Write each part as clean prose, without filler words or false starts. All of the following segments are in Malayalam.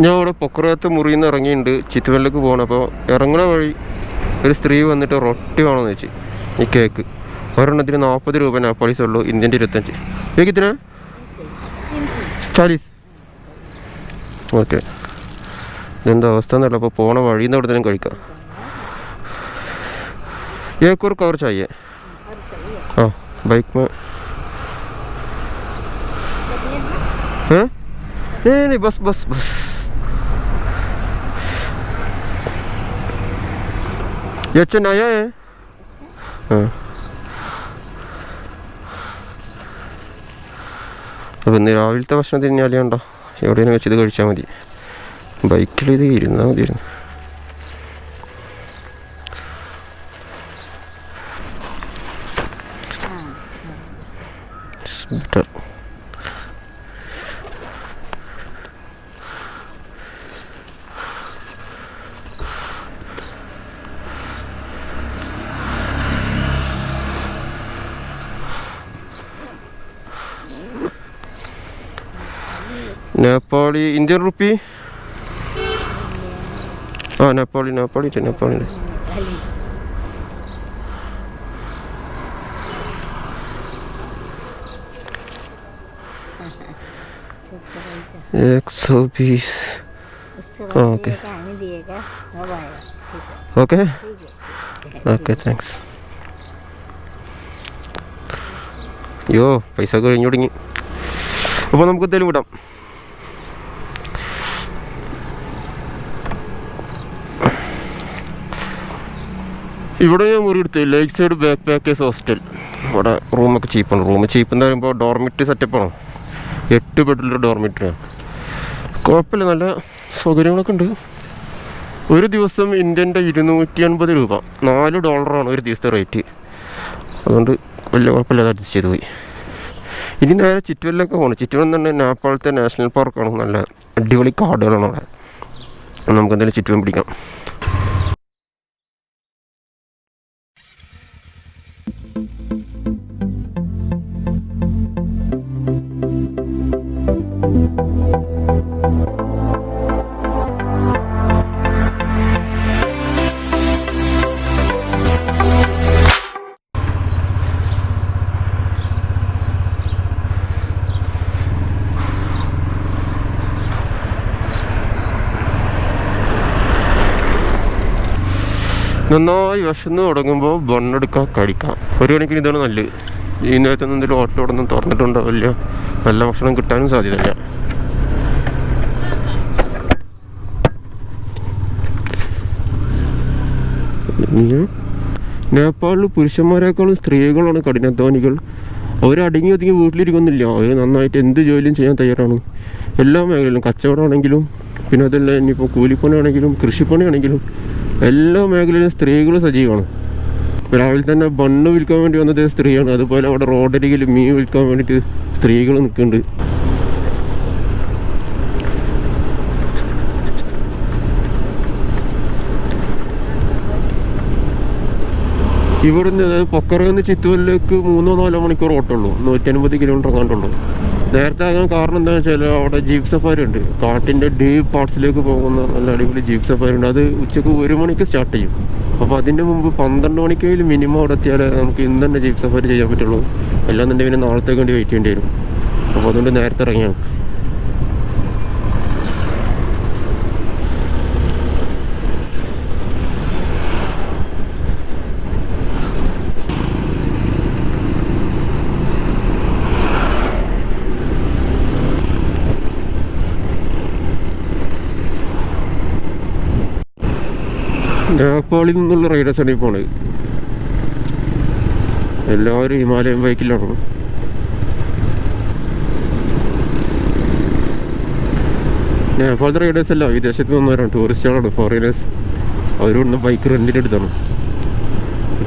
ഞാൻ ഇവിടെ പൊക്കറത്ത് മുറിയിൽ നിന്ന് ഇറങ്ങിയിട്ടുണ്ട് ചിറ്റുവനിലേക്ക് പോകണം. അപ്പോൾ ഇറങ്ങണ വഴി ഒരു സ്ത്രീ വന്നിട്ട് റൊട്ടി വേണമെന്ന് വെച്ച് ഈ കേക്ക് ഒരെണ്ണത്തിന് 40 രൂപ നേപ്പാളീസ് ഉള്ളൂ, ഇന്ത്യൻ്റെ 25. കേക്കിത്തിന് 40. ഓക്കെ, ഇതെന്താ അവസ്ഥ എന്നല്ല. അപ്പോൾ പോണ വഴിയിൽ നിന്ന് അവിടെ തന്നെ കഴിക്കാം. एक और कवर चाहिए. हाँ बाइक में. हाँ नहीं बस बस बस. ये अच्छा नया है. हाँ അപ്പോൾ ഇന്ന് രാവിലത്തെ ഭക്ഷണം തിരിഞ്ഞാലുണ്ടോ എവിടെയെങ്കിലും വെച്ചത് കഴിച്ചാൽ മതി. ബൈക്കിൽ ഇത് ഇരുന്നാൽ മതിയായിരുന്നു. better. Nepali, Indian rupee? Oh, Nepali. $120. Okay okay okay thanks. അയ്യോ പൈസ കഴിഞ്ഞു തുടങ്ങി. അപ്പോൾ നമുക്ക് എന്തായാലും വിടാം. ഇവിടെ ഞാൻ മുറി എടുത്ത് ലേക്ക് സൈഡ് ബാക്ക് പാക്കേഴ്സ് ഹോസ്റ്റൽ. ഇവിടെ റൂമൊക്കെ ചീപ്പാണ്. റൂം ചീപ്പ് എന്ന് പറയുമ്പോൾ ഡോർമിറ്ററി സെറ്റപ്പാണ്. 8 ബെഡുള്ളൊരു ഡോർമിറ്ററിയാണ്. കുഴപ്പമില്ല, നല്ല സൗകര്യങ്ങളൊക്കെ ഉണ്ട്. ഒരു ദിവസം ഇന്ത്യൻ്റെ 250 രൂപ, $4 ഒരു ദിവസത്തെ റേറ്റ്. അതുകൊണ്ട് വലിയ കുഴപ്പമില്ലാതെ അഡ്ജസ്റ്റ് ചെയ്ത് പോയി. ഇനി നേരെ ചിറ്റുവനിലൊക്കെ പോകണം. ചിറ്റുവൻ തന്നെ നേപ്പാളത്തെ നാഷണൽ പാർക്കാണ്. നല്ല അടിപൊളി കാടുകളാണ് അവിടെ. നമുക്ക് എന്തായാലും ചിറ്റുവൻ പിടിക്കാം. നന്നായി വിശന്ന് തുടങ്ങുമ്പോൾ ബണ്ണെടുക്കാം, കഴിക്കാം. ഒരു കണക്കിന് ഇതാണ് നല്ലത്. ഈ നേരത്തെ എന്തെങ്കിലും ഹോട്ടലോടൊന്നും തുറന്നിട്ടുണ്ടാവില്ല, നല്ല ഭക്ഷണം കിട്ടാനും സാധ്യതയില്ല. നേപ്പാളിൽ പുരുഷന്മാരെക്കാളും സ്ത്രീകളാണ് കഠിനാധ്വാനികൾ. അവരടങ്ങി ഒതുങ്ങി വീട്ടിലിരിക്കുന്നില്ല. അവർ നന്നായിട്ട് എന്ത് ജോലിയും ചെയ്യാൻ തയ്യാറാണ്. എല്ലാ മേഖലയിലും, കച്ചവടമാണെങ്കിലും, പിന്നെ അതല്ല ഇനിയിപ്പോൾ കൂലിപ്പണിയാണെങ്കിലും കൃഷിപ്പണിയാണെങ്കിലും എല്ലാ മേഖലയിലും സ്ത്രീകൾ സജീവമാണ്. രാവിലെ തന്നെ ബണ്ണ് വിൽക്കാൻ വേണ്ടി വന്നത് സ്ത്രീയാണ്. അതുപോലെ അവിടെ റോഡരികിൽ മീൻ വിൽക്കാൻ വേണ്ടിയിട്ട് സ്ത്രീകൾ നിൽക്കുന്നുണ്ട്. ഇവിടുന്ന് പൊക്കറയിൽ നിന്ന് ചിത്തുവനിലേക്ക് 3-4 മണിക്കൂർ ഓട്ടമുള്ളൂ. 150 കിലോമീറ്റർ എങ്ങാണ്ടുള്ളൂ. നേരത്തെ ആകാൻ കാരണം എന്താണെന്ന് വെച്ചാൽ അവിടെ ജീപ്പ് സഫാരി ഉണ്ട്. കാട്ടിൻ്റെ ഡീപ്പ് പാർട്സിലേക്ക് പോകുന്ന നല്ല അടിപൊളി ജീപ്പ് സഫാരി ഉണ്ട്. അത് ഉച്ചക്ക് 1 മണിക്ക് സ്റ്റാർട്ട് ചെയ്യും. അപ്പോൾ അതിൻ്റെ മുമ്പ് 12 മണിക്കെങ്കിലും മിനിമം അവിടെ എത്തിയാലേ നമുക്ക് ഇന്ന് തന്നെ ജീപ്പ് സഫാരി ചെയ്യാൻ പറ്റുള്ളൂ. അല്ലാന്നുണ്ടെങ്കിൽ പിന്നെ നാളത്തേക്ക് വേണ്ടി വെയിറ്റ് ചെയ്യേണ്ടി വരും. അപ്പോൾ അതുകൊണ്ട് നേരത്തെ ഇറങ്ങിയാണ്. നേപ്പാളിൽ നിന്നുള്ള റൈഡേഴ്സാണ് ഈ പോണത്. എല്ലാവരും ഹിമാലയൻ ബൈക്കിലാണ്. നേപ്പാളത്തെ റൈഡേഴ്സ് അല്ല, വിദേശത്ത് നിന്നവരാണ്, ടൂറിസ്റ്റുകളാണ്, ഫോറിനേഴ്സ്. അവരും ബൈക്ക് റെൻറ്റിനെടുത്താണ്.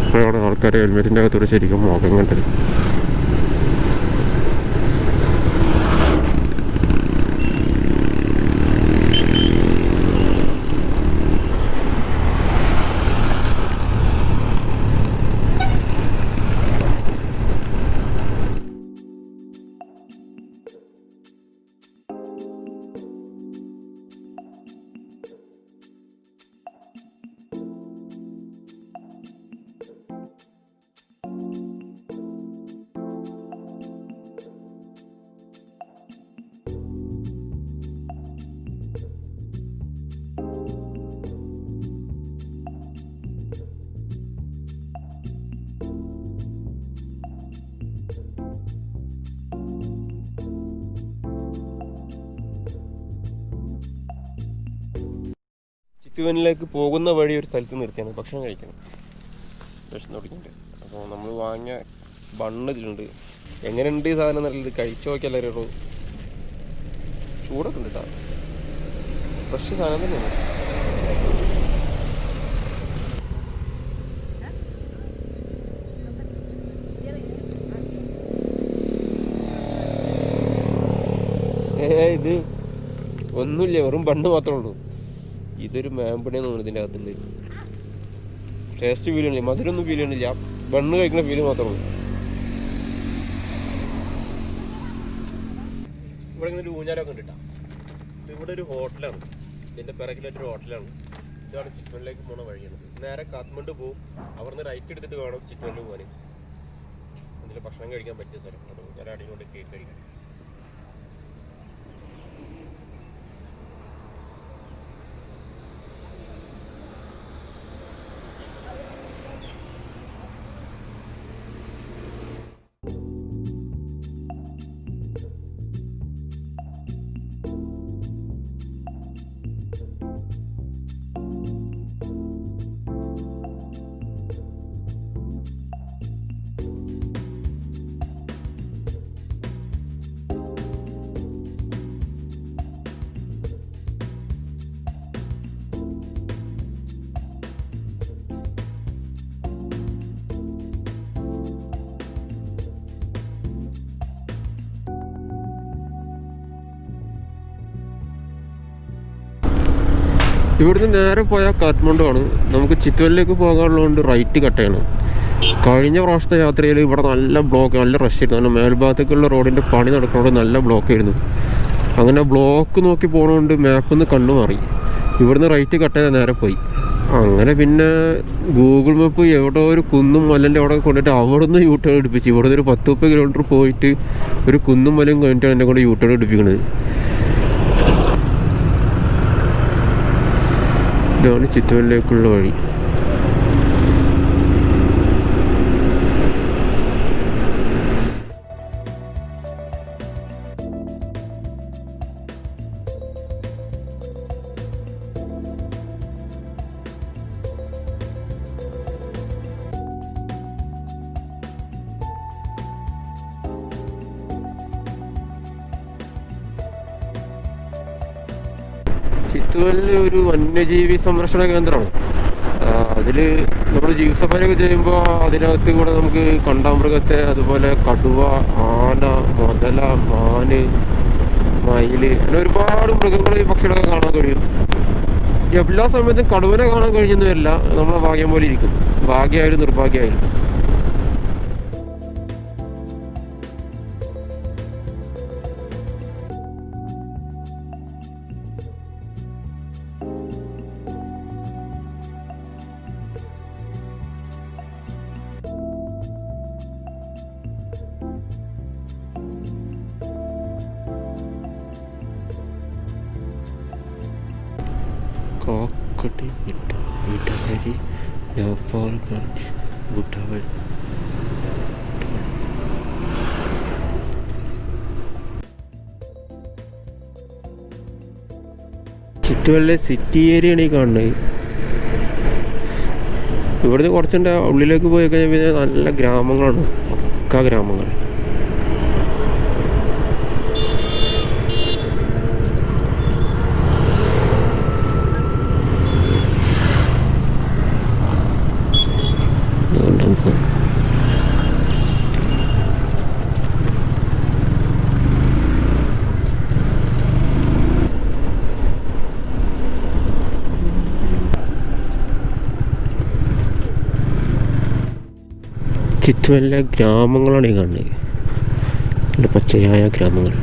ഇപ്പോഴാണ് ആൾക്കാർ ഹെൽമെറ്റിൻ്റെ അകത്തോടെ ശരിക്കും മോഹം കണ്ടത്. ചിത്വനിലേക്ക് പോകുന്ന വഴി ഒരു സ്ഥലത്ത് നിർത്തിയാണ് ഭക്ഷണം കഴിക്കണം. വിശന്ന് തുടങ്ങിയിട്ട്. അപ്പോൾ നമ്മൾ വാങ്ങിയ ബണ്ണ് ഇതിലുണ്ട്. എങ്ങനെയുണ്ട് ഈ സാധനം നല്ലത് കഴിച്ചു നോക്കിയല്ലേ അറിയുള്ളൂ. ചൂടൊക്കെ ഉണ്ട് കേട്ടോ. ഫ്രഷ് സാധനം തന്നെയാണ്. ഇത് ഒന്നുമില്ല, വെറും ബണ്ണ് മാത്രമേ ഉള്ളൂ. ഇതൊരു മാമ്പണിയെന്ന് തോന്നുന്നു ഇതിൻ്റെ അകത്തുണ്ട്. ടേസ്റ്റ് ഫീൽ ചെയ്യണില്ല, മധുരമൊന്നും ഫീൽ ചെയ്യണില്ല, ബണ്ണ് കഴിക്കുന്ന ഫീല് മാത്രമേ ഉള്ളൂ. ഇവിടെ ഇങ്ങനെ ഒരു ഊഞ്ഞാലൊക്കെ ഉണ്ട് കേട്ടോ. ഇവിടെ ഒരു ഹോട്ടലാണ്, ഇതിൻ്റെ പിറകിലായിട്ടൊരു ഹോട്ടലാണ്. ഇതാണ് ചിത്വനിലേക്ക് പോകുന്ന വഴിയാണ്. നേരെ കാത്മണ്ഡു പോകും, അവിടുന്ന് റൈറ്റ് എടുത്തിട്ട് വേണം ചിത്വനിൽ പോകാൻ. അതിൽ ഭക്ഷണം കഴിക്കാൻ പറ്റിയ സ്ഥലം. അത് ഊഞ്ഞാല അടിയിലോട്ട് കേക്ക് കഴിക്കാൻ. ഇവിടുന്ന് നേരെ പോയാൽ കാഠ്മണ്ഡു ആണ്. നമുക്ക് ചിത്വനിലേക്ക് പോകാനുള്ളതുകൊണ്ട് റൈറ്റ് കട്ട് ചെയ്യണം. കഴിഞ്ഞ പ്രാവശ്യത്തെ യാത്രയിൽ ഇവിടെ നല്ല ബ്ലോക്ക്, നല്ല റഷ് ആയിരുന്നു. കാരണം മേൽഭാഗത്തേക്കുള്ള റോഡിൻ്റെ പണി നടക്കുന്നതുകൊണ്ട് നല്ല ബ്ലോക്ക് ആയിരുന്നു. അങ്ങനെ ബ്ലോക്ക് നോക്കി പോകുന്നതുകൊണ്ട് മാപ്പിൽ നിന്ന് കണ്ണു മാറി. ഇവിടുന്ന് റൈറ്റ് കട്ട് ചെയ്താൽ നേരെ പോയി. അങ്ങനെ പിന്നെ ഗൂഗിൾ മാപ്പ് എവിടെ ഒരു കുന്നും മലൻ്റെ അവിടെ കൊണ്ടിട്ട് അവിടെ നിന്ന് യൂ ടേൺ എടുപ്പിച്ചു. ഇവിടെ നിന്ന് ഒരു 10-30 കിലോമീറ്റർ പോയിട്ട് ഒരു കുന്നും മലയും കഴിഞ്ഞിട്ടാണ് എന്നെ കൊണ്ട് യൂ ടേൺ എടുപ്പിക്കുന്നത്. ഇതാണ് ചിത്വനിലേക്കുള്ള വഴി. ചിത്വനിൽ ഒരു വന്യജീവി സംരക്ഷണ കേന്ദ്രമാണ്. അതിൽ നമ്മൾ ജീപ്പ് സഫാരിയൊക്കെ ചെയ്യുമ്പോൾ അതിനകത്ത് കൂടെ നമുക്ക് കണ്ടാമൃഗത്തെ, അതുപോലെ കടുവ, ആന, മുതല, മാന്, മയില്, അങ്ങനെ ഒരുപാട് മൃഗങ്ങൾ, ഈ പക്ഷികളൊക്കെ കാണാൻ കഴിയും. എല്ലാ സമയത്തും കടുവനെ കാണാൻ കഴിഞ്ഞൊന്നും വരില്ല. നമ്മളെ ഭാഗ്യം പോലെ ഇരിക്കും, ഭാഗ്യമായാലും നിർഭാഗ്യമായാലും. കാക്കട്ടി മിഠായി, നേപ്പാൾ മിഠായി. ചിത്വനിലെ സിറ്റി ഏരിയയാണ് ഈ കാണുന്നത്. ഇവിടുന്ന് കുറച്ചുണ്ട് ഉള്ളിലേക്ക് പോയി കഴിഞ്ഞാൽ പിന്നെ നല്ല ഗ്രാമങ്ങളാണ്, പക്കാ ഗ്രാമങ്ങൾ. ചിത്വനിലെ ഗ്രാമങ്ങളാണ് ഈ കാണുന്നത്, നല്ല പച്ചയായ ഗ്രാമങ്ങൾ.